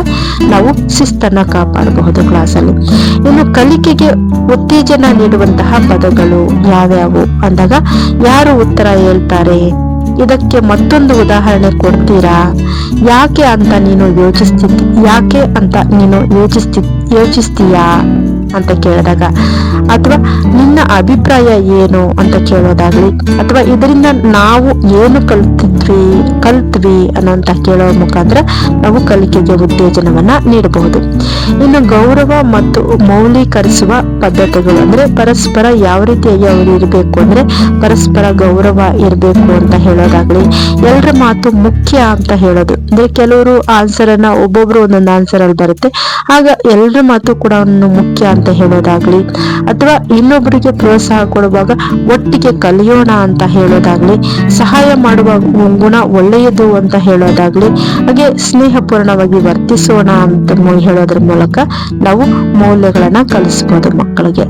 ನಾವು ಶಿಸ್ತನ್ನ ಕಾಪಾಡಬಹುದು ಕ್ಲಾಸಲ್ಲಿ. ಇನ್ನು ಕಲಿಕೆಗೆ ಉತ್ತೇಜನ ನೀಡುವಂತಹ ಪದಗಳು ಯಾವ್ಯಾವು ಅಂದಾಗ, ಯಾರು ಉತ್ತರ ಹೇಳ್ತಾರೆ, ಇದಕ್ಕೆ ಮತ್ತೊಂದು ಉದಾಹರಣೆ ಕೊಡ್ತೀರಾ, ಯಾಕೆ ಅಂತ ನೀನು ಯೋಚಿಸ್ತೀಯಾ ಅಂತ ಕೇಳಿದಾಗ, ಅಥವಾ ನಿನ್ನ ಅಭಿಪ್ರಾಯ ಏನು ಅಂತ ಕೇಳೋದಾಗ್ಲಿ, ಅಥವಾ ಇದರಿಂದ ನಾವು ಏನು ಕಲ್ತ್ವಿ ಅನ್ನೋಂತ ಕೇಳೋ ಮುಖಾಂತರ ನಾವು ಕಲಿಕೆಗೆ ಉತ್ತೇಜನವನ್ನ ನೀಡಬಹುದು. ಇನ್ನು ಗೌರವ ಮತ್ತು ಮೌಲ್ಯೀಕರಿಸುವ ಪದ್ಧತಿಗಳು ಅಂದ್ರೆ, ಪರಸ್ಪರ ಯಾವ ರೀತಿಯಾಗಿ ಅವರು ಇರಬೇಕು ಅಂದ್ರೆ, ಪರಸ್ಪರ ಗೌರವ ಇರಬೇಕು ಅಂತ ಹೇಳೋದಾಗ್ಲಿ, ಎಲ್ಲರ ಮಾತು ಮುಖ್ಯ ಅಂತ ಹೇಳೋದು. ಅಂದ್ರೆ ಕೆಲವರು ಆನ್ಸರ್ ಅನ್ನ ಒಬ್ಬೊಬ್ರು ಒಂದೊಂದು ಆನ್ಸರ್ ಅಲ್ಲಿ ಬರುತ್ತೆ, ಆಗ ಎಲ್ಲರ ಮಾತು ಕೂಡ ಮುಖ್ಯ ಅಂತ ಹೇಳೋದಾಗ್ಲಿ, ಅಥವಾ ಇನ್ನೊಬ್ಬರಿಗೆ ಪ್ರೋತ್ಸಾಹ ಕೊಡುವಾಗ ಒಟ್ಟಿಗೆ ಕಲಿಯೋಣ ಅಂತ ಹೇಳೋದಾಗ್ಲಿ, ಸಹಾಯ ಮಾಡುವ ಗುಣ ಒಳ್ಳೆಯದು ಅಂತ ಹೇಳೋದಾಗ್ಲಿ, ಹಾಗೆ ಸ್ನೇಹಪೂರ್ಣವಾಗಿ ವರ್ತಿಸೋಣ ಅಂತ ಹೇಳೋದ್ರ ಮೂಲಕ ನಾವು ಮೌಲ್ಯಗಳನ್ನ ಕಲಿಸಬಹುದು ಮಕ್ಕಳಿಗೆ.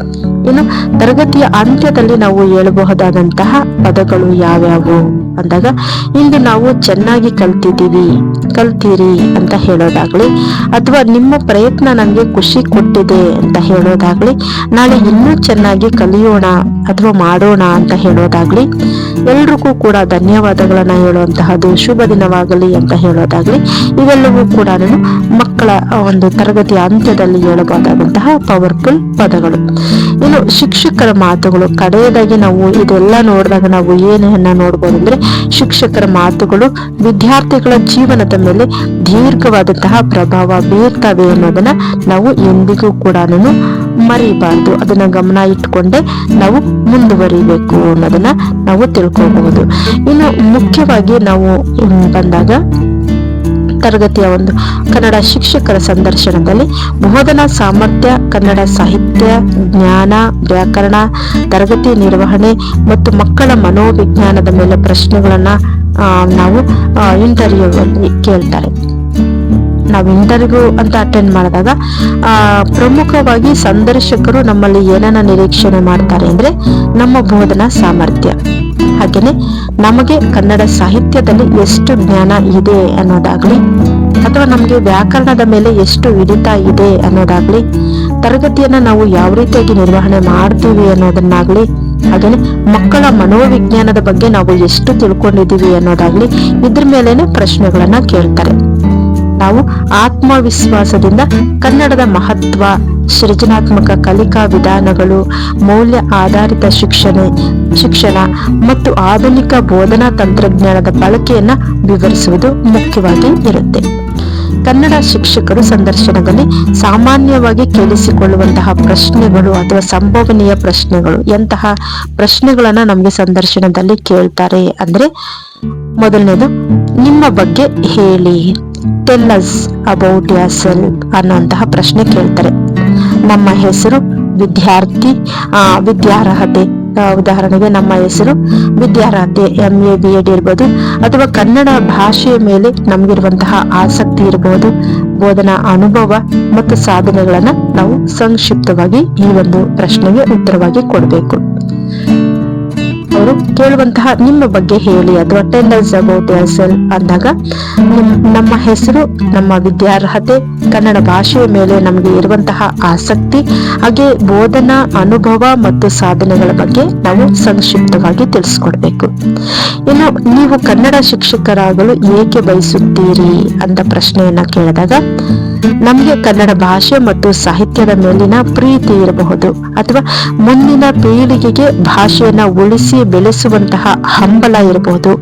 ಇನ್ನು ತರಗತಿಯ ಅಂತ್ಯದಲ್ಲಿ ನಾವು ಹೇಳಬಹುದಾದಂತಹ ಪದಗಳು ಯಾವ್ಯಾವು ಅಂದಾಗ ಇಂದು ನಾವು ಚೆನ್ನಾಗಿ ಕಲ್ತೀರಿ ಅಂತ ಹೇಳೋದಾಗ್ಲಿ, ಅಥವಾ ನಿಮ್ಮ ಪ್ರಯತ್ನ ನನಗೆ ಖುಷಿ ಕೊಟ್ಟಿದೆ ಅಂತ ಹೇಳೋದಾಗ್ಲಿ, ನಾಳೆ ಇನ್ನೂ ಚೆನ್ನಾಗಿ ಕಲಿಯೋಣ ಅಥವಾ ಮಾಡೋಣ ಅಂತ ಹೇಳೋದಾಗ್ಲಿ, ಎಲ್ರಿಗೂ ಕೂಡ ಧನ್ಯವಾದಗಳನ್ನ ಹೇಳುವಂತಹದ್ದು, ಶುಭ ದಿನವಾಗಲಿ ಅಂತ ಹೇಳೋದಾಗ್ಲಿ, ಇವೆಲ್ಲವೂ ಕೂಡ ಮಕ್ಕಳ ಒಂದು ತರಗತಿಯ ಅಂತ್ಯದಲ್ಲಿ ಹೇಳಬಹುದಾದಂತಹ ಪವರ್ಫುಲ್ ಪದಗಳು. ಇನ್ನು ಶಿಕ್ಷಕರ ಮಾತುಗಳು, ಕಡೆಯದಾಗಿ ನಾವು ಇದೆಲ್ಲ ನೋಡಿದಾಗ ನಾವು ಏನನ್ನ ನೋಡ್ಬೋದು ಅಂದ್ರೆ, ಶಿಕ್ಷಕರ ಮಾತುಗಳು ವಿದ್ಯಾರ್ಥಿಗಳ ಜೀವನದ ಮೇಲೆ ದೀರ್ಘವಾದಂತಹ ಪ್ರಭಾವ ಬೀರ್ತವೆ ಅನ್ನೋದನ್ನ ನಾವು ಎಂದಿಗೂ ಕೂಡ ಮರಿಬಾರ್ದು. ಅದನ್ನ ಗಮನ ಇಟ್ಕೊಂಡೆ ನಾವು ಮುಂದುವರಿಬೇಕು ಅನ್ನೋದನ್ನ ನಾವು ತಿಳ್ಕೋಬಹುದು. ಇನ್ನು ಮುಖ್ಯವಾಗಿ ನಾವು ಬಂದಾಗ ತರಗತಿಯ ಒಂದು ಕನ್ನಡ ಶಿಕ್ಷಕರ ಸಂದರ್ಶನದಲ್ಲಿ ಬೋಧನಾ ಸಾಮರ್ಥ್ಯ, ಕನ್ನಡ ಸಾಹಿತ್ಯ, ಜ್ಞಾನ, ವ್ಯಾಕರಣ, ತರಗತಿ ನಿರ್ವಹಣೆ ಮತ್ತು ಮಕ್ಕಳ ಮನೋವಿಜ್ಞಾನದ ಮೇಲೆ ಪ್ರಶ್ನೆಗಳನ್ನ ನಾವು ಇಂಟರ್ವ್ಯೂ ಅಲ್ಲಿ ಕೇಳ್ತಾರೆ. ನಾವು ಇಂಟರ್ವ್ಯೂ ಅಂತ ಅಟೆಂಡ್ ಮಾಡಿದಾಗ ಪ್ರಮುಖವಾಗಿ ಸಂದರ್ಶಕರು ನಮ್ಮಲ್ಲಿ ಏನನ್ನ ನಿರೀಕ್ಷಣೆ ಮಾಡ್ತಾರೆ ಅಂದ್ರೆ, ನಮ್ಮ ಬೋಧನಾ ಸಾಮರ್ಥ್ಯ, ಹಾಗೇನೆ ನಮಗೆ ಕನ್ನಡ ಸಾಹಿತ್ಯದಲ್ಲಿ ಎಷ್ಟು ಜ್ಞಾನ ಇದೆ ಅನ್ನೋದಾಗ್ಲಿ, ಅಥವಾ ನಮ್ಗೆ ವ್ಯಾಕರಣದ ಮೇಲೆ ಎಷ್ಟು ಹಿಡಿತ ಇದೆ ಅನ್ನೋದಾಗ್ಲಿ, ತರಗತಿಯನ್ನ ನಾವು ಯಾವ ರೀತಿಯಾಗಿ ನಿರ್ವಹಣೆ ಮಾಡ್ತೀವಿ ಅನ್ನೋದನ್ನಾಗ್ಲಿ, ಹಾಗೇನೆ ಮಕ್ಕಳ ಮನೋವಿಜ್ಞಾನದ ಬಗ್ಗೆ ನಾವು ಎಷ್ಟು ತಿಳ್ಕೊಂಡಿದೀವಿ ಅನ್ನೋದಾಗ್ಲಿ, ಇದ್ರ ಮೇಲೇನೆ ಪ್ರಶ್ನೆಗಳನ್ನ ಕೇಳ್ತಾರೆ. ನಾವು ಆತ್ಮವಿಶ್ವಾಸದಿಂದ ಕನ್ನಡದ ಮಹತ್ವ, ಸೃಜನಾತ್ಮಕ ಕಲಿಕಾ ವಿಧಾನಗಳು, ಮೌಲ್ಯ ಆಧಾರಿತ ಶಿಕ್ಷಣ ಮತ್ತು ಆಧುನಿಕ ಬೋಧನಾ ತಂತ್ರಜ್ಞಾನದ ಬಳಕೆಯನ್ನ ವಿವರಿಸುವುದು ಮುಖ್ಯವಾಗಿ ಇರುತ್ತೆ. ಕನ್ನಡ ಶಿಕ್ಷಕರು ಸಂದರ್ಶನದಲ್ಲಿ ಸಾಮಾನ್ಯವಾಗಿ ಕೇಳಿಸಿಕೊಳ್ಳುವಂತಹ ಪ್ರಶ್ನೆಗಳು ಅಥವಾ ಸಂಭವನೀಯ ಪ್ರಶ್ನೆಗಳು, ಎಂತಹ ಪ್ರಶ್ನೆಗಳನ್ನ ನಮ್ಗೆ ಸಂದರ್ಶನದಲ್ಲಿ ಕೇಳ್ತಾರೆ ಅಂದ್ರೆ, ಮೊದಲನೇದು ನಿಮ್ಮ ಬಗ್ಗೆ ಹೇಳಿ, tell us about your self ಅನ್ನುವಂತಹ ಪ್ರಶ್ನೆ ಕೇಳ್ತಾರೆ. ನಮ್ಮ ಹೆಸರು, ವಿದ್ಯಾರ್ಹತೆ, ಉದಾಹರಣೆಗೆ ನಮ್ಮ ಹೆಸರು ವಿದ್ಯಾರ್ಹತೆ, MA BEd ಇರ್ಬೋದು, ಅಥವಾ ಕನ್ನಡ ಭಾಷೆಯ ಮೇಲೆ ನಮ್ಗಿರುವಂತಹ ಆಸಕ್ತಿ ಇರಬಹುದು, ಬೋಧನಾ ಅನುಭವ ಮತ್ತು ಸಾಧನೆಗಳನ್ನ ನಾವು ಸಂಕ್ಷಿಪ್ತವಾಗಿ ಈ ಒಂದು ಪ್ರಶ್ನೆಗೆ ಉತ್ತರವಾಗಿ ಕೊಡಬೇಕು. ಅವರು ಕೇಳುವಂತಹ ನಿಮ್ಮ ಬಗ್ಗೆ ಹೇಳಿ ಅಥವಾ tell us about your self ಅಂದಾಗ, ನಮ್ಮ ಹೆಸರು, ನಮ್ಮ ವಿದ್ಯಾರ್ಹತೆ, ಕನ್ನಡ ಭಾಷೆಯ ಮೇಲೆ ನಮಗೆ ಇರುವಂತಹ ಆಸಕ್ತಿ, ಹಾಗೆ ಬೋಧನಾ ಅನುಭವ ಮತ್ತು ಸಾಧನೆಗಳ ಬಗ್ಗೆ ನಾವು ಸಂಕ್ಷಿಪ್ತವಾಗಿ ತಿಳಿಸ್ಕೊಡ್ಬೇಕು. ಇನ್ನು ನೀವು ಕನ್ನಡ ಶಿಕ್ಷಕರಾಗಲು ಏಕೆ ಬಯಸುತ್ತೀರಿ ಅಂತ ಪ್ರಶ್ನೆಯನ್ನ ಕೇಳಿದಾಗ, ನಮಗೆ ಕನ್ನಡ ಭಾಷೆ ಮತ್ತು ಸಾಹಿತ್ಯದ ಮೇಲಿನ ಪ್ರೀತಿ ಇರಬಹುದು, ಅಥವಾ ಮುಂದಿನ ಪೀಳಿಗೆಗೆ ಭಾಷೆಯನ್ನ ಉಳಿಸಿ ಬೆಳೆಸುವಂತಹ ಹಂಬಲ ಇರಬಹುದು,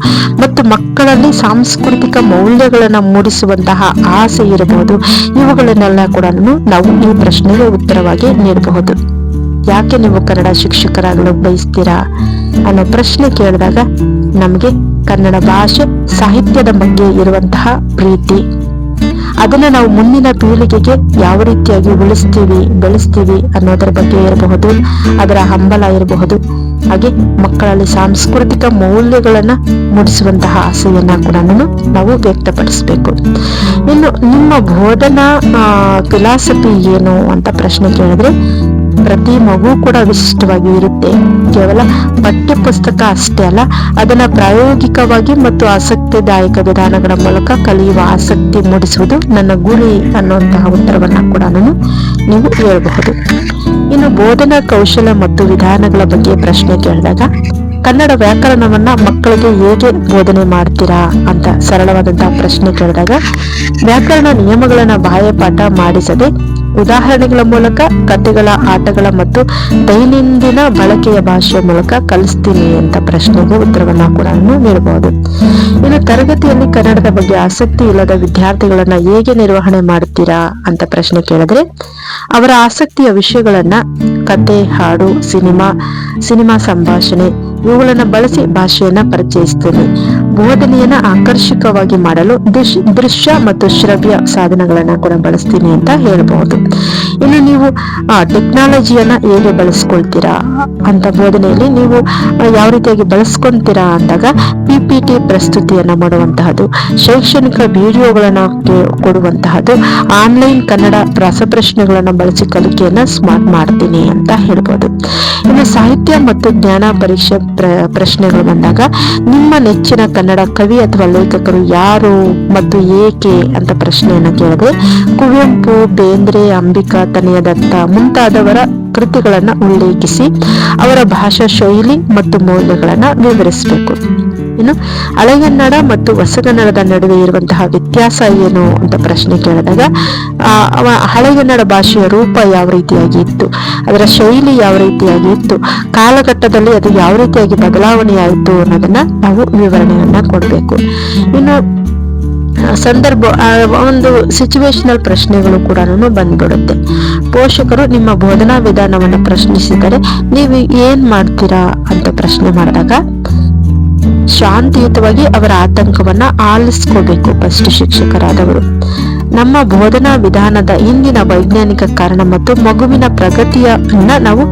ಮತ್ತು ಮಕ್ಕಳಲ್ಲಿ ಸಾಂಸ್ಕೃತಿಕ ಮೌಲ್ಯಗಳನ್ನ ಮೂಡಿಸುವಂತಹ ಆಸೆ ಇರಬಹುದು. ಇವುಗಳನ್ನೆಲ್ಲ ಕೂಡ ನಾವು ಈ ಪ್ರಶ್ನೆಗೆ ಉತ್ತರವಾಗಿ ನೀಡಬಹುದು. ಯಾಕೆ ನೀವು ಕನ್ನಡ ಶಿಕ್ಷಕರಾಗಲು ಬಯಸ್ತೀರಾ ಅನ್ನೋ ಪ್ರಶ್ನೆ ಕೇಳಿದಾಗ, ನಮಗೆ ಕನ್ನಡ ಭಾಷೆ ಸಾಹಿತ್ಯದ ಬಗ್ಗೆ ಇರುವಂತಹ ಪ್ರೀತಿ, ಅದನ್ನ ನಾವು ಮುಂದಿನ ಪೀಳಿಗೆಗೆ ಯಾವ ರೀತಿಯಾಗಿ ಬೆಳೆಸ್ತೀವಿ ಅನ್ನೋದರ ಬಗ್ಗೆ ಇರಬಹುದು, ಅದರ ಹಂಬಲ ಇರಬಹುದು. ಹಾಗೆ ಮಕ್ಕಳಲ್ಲಿ ಸಾಂಸ್ಕೃತಿಕ ಮೌಲ್ಯಗಳನ್ನ ಮೂಡಿಸುವಂತಹ ಆಸೆಯನ್ನ ಕೂಡ ನಾವು ವ್ಯಕ್ತಪಡಿಸ್ಬೇಕು. ಇನ್ನು ನಿಮ್ಮ ಬೋಧನಾ ಫಿಲಾಸಫಿ ಏನು ಅಂತ ಪ್ರಶ್ನೆ ಕೇಳಿದ್ರೆ, ಪ್ರತಿ ಮಗು ಕೂಡ ವಿಶಿಷ್ಟವಾಗಿ ಇರುತ್ತೆ. ಕೇವಲ ಪಠ್ಯ ಪುಸ್ತಕ ಅಷ್ಟೇ ಅಲ್ಲ, ಅದನ್ನ ಪ್ರಾಯೋಗಿಕವಾಗಿ ಮತ್ತು ಆಸಕ್ತಿದಾಯಕ ವಿಧಾನಗಳ ಮೂಲಕ ಕಲಿಯುವ ಆಸಕ್ತಿ ಮೂಡಿಸುವುದು ನನ್ನ ಗುರಿ ಅನ್ನುವಂತಹ ಉತ್ತರವನ್ನ ಕೂಡ ನೀವು ಹೇಳಬಹುದು. ಇನ್ನು ಬೋಧನಾ ಕೌಶಲ ಮತ್ತು ವಿಧಾನಗಳ ಬಗ್ಗೆ ಪ್ರಶ್ನೆ ಕೇಳಿದಾಗ, ಕನ್ನಡ ವ್ಯಾಕರಣವನ್ನ ಮಕ್ಕಳಿಗೆ ಹೇಗೆ ಬೋಧನೆ ಮಾಡ್ತೀರಾ ಅಂತ ಸರಳವಾದಂತಹ ಪ್ರಶ್ನೆ ಕೇಳಿದಾಗ, ವ್ಯಾಕರಣ ನಿಯಮಗಳನ್ನ ಬಾಯಪಾಠ ಮಾಡಿಸದೆ ಉದಾಹರಣೆಗಳ ಮೂಲಕ, ಕಥೆಗಳ, ಆಟಗಳ ಮತ್ತು ದೈನಂದಿನ ಬಳಕೆಯ ಭಾಷೆಯ ಮೂಲಕ ಕಲಿಸ್ತೀನಿ ಅಂತ ಪ್ರಶ್ನೆಗೆ ಉತ್ತರವನ್ನ ಕೂಡ ನೀಡಬಹುದು. ಇನ್ನು ತರಗತಿಯಲ್ಲಿ ಕನ್ನಡದ ಬಗ್ಗೆ ಆಸಕ್ತಿ ಇಲ್ಲದ ವಿದ್ಯಾರ್ಥಿಗಳನ್ನ ಹೇಗೆ ನಿರ್ವಹಣೆ ಮಾಡ್ತೀರಾ ಅಂತ ಪ್ರಶ್ನೆ ಕೇಳಿದ್ರೆ, ಅವರ ಆಸಕ್ತಿಯ ವಿಷಯಗಳನ್ನ ಕತೆ, ಹಾಡು, ಸಿನಿಮಾ ಸಂಭಾಷಣೆ ಇವುಗಳನ್ನ ಬಳಸಿ ಭಾಷೆಯನ್ನ ಪರಿಚಯಿಸ್ತೀನಿ. ಬೋಧನೆಯನ್ನ ಆಕರ್ಷಕವಾಗಿ ಮಾಡಲು ದೃಶ್ಯ ಮತ್ತು ಶ್ರವ್ಯ ಸಾಧನಗಳನ್ನ ಕೂಡ ಬಳಸ್ತೀನಿ ಅಂತ ಹೇಳ್ಬಹುದು. ಇನ್ನು ನೀವು ಟೆಕ್ನಾಲಜಿಯನ್ನ ಹೇಗೆ ಬಳಸ್ಕೊಳ್ತೀರಾ ಅಂತ ಬೋಧನೆಯಲ್ಲಿ ನೀವು ಯಾವ ರೀತಿಯಾಗಿ ಬಳಸ್ಕೊಂತೀರಾ ಅಂದಾಗ PPT ಪ್ರಸ್ತುತಿಯನ್ನ ಮಾಡುವಂತಹದ್ದು, ಶೈಕ್ಷಣಿಕ ವಿಡಿಯೋಗಳನ್ನ ಕೊಡುವಂತಹದ್ದು, ಆನ್ಲೈನ್ ಕನ್ನಡ ರಸಪ್ರಶ್ನೆಗಳನ್ನ ಬಳಸಿ ಕಲಿಕೆಯನ್ನ ಸ್ಮಾರ್ಟ್ ಮಾಡ್ತೀನಿ ಅಂತ ಹೇಳ್ಬೋದು. ಇನ್ನು ಸಾಹಿತ್ಯ ಮತ್ತು ಜ್ಞಾನ ಪರೀಕ್ಷೆ ಪ್ರಶ್ನೆಗಳು ಬಂದಾಗ ನಿಮ್ಮ ನೆಚ್ಚಿನ ಕನ್ನಡ ಕವಿ ಅಥವಾ ಲೇಖಕರು ಯಾರು ಮತ್ತು ಏಕೆ ಅಂತ ಪ್ರಶ್ನೆಯನ್ನ ಕೇಳಿದ್ರೆ ಕುವೆಂಪು, ಬೇಂದ್ರೆ, ಅಂಬಿಕಾ, ತನಯದತ್ತ ಮುಂತಾದವರ ಕೃತಿಗಳನ್ನ ಉಲ್ಲೇಖಿಸಿ ಅವರ ಭಾಷಾ ಶೈಲಿ ಮತ್ತು ಮೌಲ್ಯಗಳನ್ನ ವಿವರಿಸಬೇಕು. ಇನ್ನು ಹಳೆಗನ್ನಡ ಮತ್ತು ಹೊಸಗನ್ನಡದ ನಡುವೆ ಇರುವಂತಹ ವ್ಯತ್ಯಾಸ ಏನು ಅಂತ ಪ್ರಶ್ನೆ ಕೇಳಿದಾಗ ಹಳೆಗನ್ನಡ ಭಾಷೆಯ ರೂಪ ಯಾವ ರೀತಿಯಾಗಿ ಇತ್ತು, ಅದರ ಶೈಲಿ ಯಾವ ರೀತಿಯಾಗಿ ಇತ್ತು, ಕಾಲಘಟ್ಟದಲ್ಲಿ ಅದು ಯಾವ ರೀತಿಯಾಗಿ ಬದಲಾವಣೆ ಆಯಿತು ಅನ್ನೋದನ್ನ ನಾವು ವಿವರಣೆಯನ್ನ ಕೊಡಬೇಕು. ಇನ್ನು ಸಂದರ್ಭ ಒಂದು ಸಿಚುವೇಶನಲ್ ಪ್ರಶ್ನೆಗಳು ಕೂಡ ಬಂದ್ಬಿಡುತ್ತೆ. ಪೋಷಕರು ನಿಮ್ಮ ಬೋಧನಾ ವಿಧಾನವನ್ನು ಪ್ರಶ್ನಿಸಿದರೆ ನೀವು ಏನ್ ಮಾಡ್ತೀರಾ ಅಂತ ಪ್ರಶ್ನೆ ಮಾಡಿದಾಗ ಶಾಂತಿಯುತವಾಗಿ ಅವರ ಆತಂಕವನ್ನ ಆಲಿಸ್ಕೋಬೇಕು. ಫಸ್ಟ್ ಶಿಕ್ಷಕರಾದವರು ನಮ್ಮ ಬೋಧನಾ ವಿಧಾನದ ಹಿಂದಿನ ವೈಜ್ಞಾನಿಕ ಕಾರಣ ಮತ್ತು ಮಗುವಿನ ಪ್ರಗತಿಯನ್ನ ನಾವು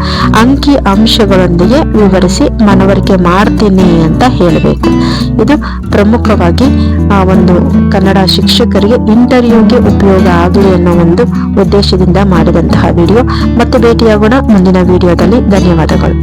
ಅಂಕಿ ಅಂಶಗಳೊಂದಿಗೆ ವಿವರಿಸಿ ಮನವರಿಕೆ ಮಾಡ್ತೀನಿ ಅಂತ ಹೇಳಬೇಕು. ಇದು ಪ್ರಮುಖವಾಗಿ ಒಂದು ಕನ್ನಡ ಶಿಕ್ಷಕರಿಗೆ ಇಂಟರ್ವ್ಯೂಗೆ ಉಪಯೋಗ ಆಗಲಿ ಅನ್ನೋ ಒಂದು ಉದ್ದೇಶದಿಂದ ಮಾಡಿದಂತಹ ವಿಡಿಯೋ. ಮತ್ತೆ ಭೇಟಿಯಾಗೋಣ ಮುಂದಿನ ವಿಡಿಯೋದಲ್ಲಿ. ಧನ್ಯವಾದಗಳು.